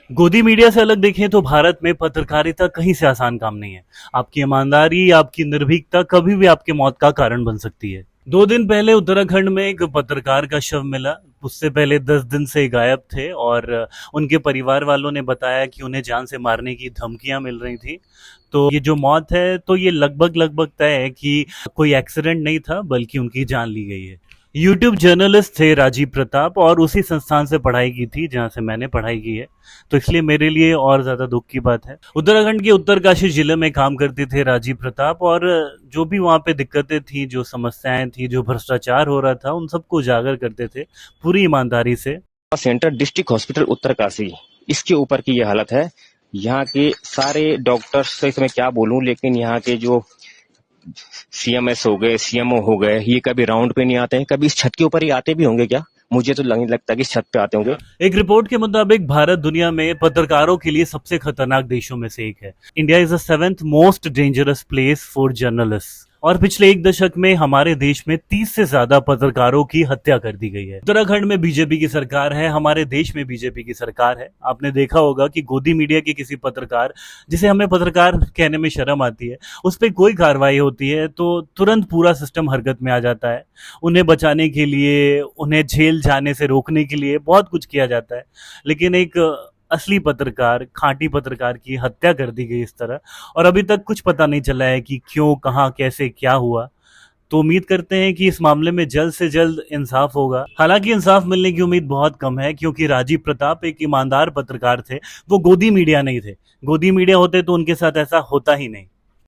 गोदी मीडिया से अलग देखें तो भारत में पत्रकारिता कहीं से आसान काम नहीं है। आपकी ईमानदारी, आपकी निर्भीकता कभी भी आपके मौत का कारण बन सकती है। 2 दिन पहले उत्तराखंड में एक पत्रकार का शव मिला। उससे पहले 10 दिन से गायब थे और उनके परिवार वालों ने बताया कि उन्हें जान से मारने की धमकियां मिल रही थी। तो ये जो मौत है, तो ये लगभग लगभग तय है कि कोई एक्सीडेंट नहीं था, बल्कि उनकी जान ली गई है। यूट्यूब जर्नलिस्ट थे राजीव प्रताप, और उसी संस्थान से पढ़ाई की थी जहां से मैंने पढ़ाई की है। तो इसलिए मेरे लिए और ज्यादा दुख की बात है। उत्तराखंड के उत्तरकाशी जिले में काम करते थे राजीव प्रताप, और जो भी वहां पे दिक्कतें थी, जो समस्याएं थी, जो भ्रष्टाचार हो रहा था, उन सबको उजागर करते थे पूरी ईमानदारी से। सेंटर डिस्ट्रिक्ट हॉस्पिटल उत्तरकाशी, इसके ऊपर की ये हालत है। यहाँ के सारे डॉक्टर्स से मैं क्या बोलूं, लेकिन यहाँ के जो सीएमएस हो गए, सीएमओ हो गए, ये कभी राउंड पे नहीं आते हैं। कभी इस छत के ऊपर ही आते भी होंगे क्या? मुझे तो नहीं लगता कि इस छत पे आते होंगे। एक रिपोर्ट के मुताबिक भारत दुनिया में पत्रकारों के लिए सबसे खतरनाक देशों में से एक है। India is the 7th most dangerous place for journalist. और पिछले 1 दशक में हमारे देश में 30 से ज्यादा पत्रकारों की हत्या कर दी गई है। उत्तराखंड में बीजेपी की सरकार है, हमारे देश में बीजेपी की सरकार है। आपने देखा होगा कि गोदी मीडिया के किसी पत्रकार, जिसे हमें पत्रकार कहने में शर्म आती है, उस पर कोई कार्रवाई होती है तो तुरंत पूरा सिस्टम हरकत में आ जाता है। उन्हें बचाने के लिए, उन्हें जेल जाने से रोकने के लिए बहुत कुछ किया जाता है। लेकिन एक असली पत्रकार, खांटी पत्रकार की हत्या कर दी गई इस तरह, और अभी तक कुछ पता नहीं चला है कि क्यों, कहां, कैसे, क्या हुआ। तो उम्मीद करते हैं कि इस मामले में जल्द से जल्द इंसाफ होगा। हालांकि इंसाफ मिलने की उम्मीद बहुत कम है, क्योंकि राजीव प्रताप एक ईमानदार पत्रकार थे। वो गोदी मीडिया नहीं थे। गोदी मीडिया होते तो उनके साथ ऐसा होता ही नहीं।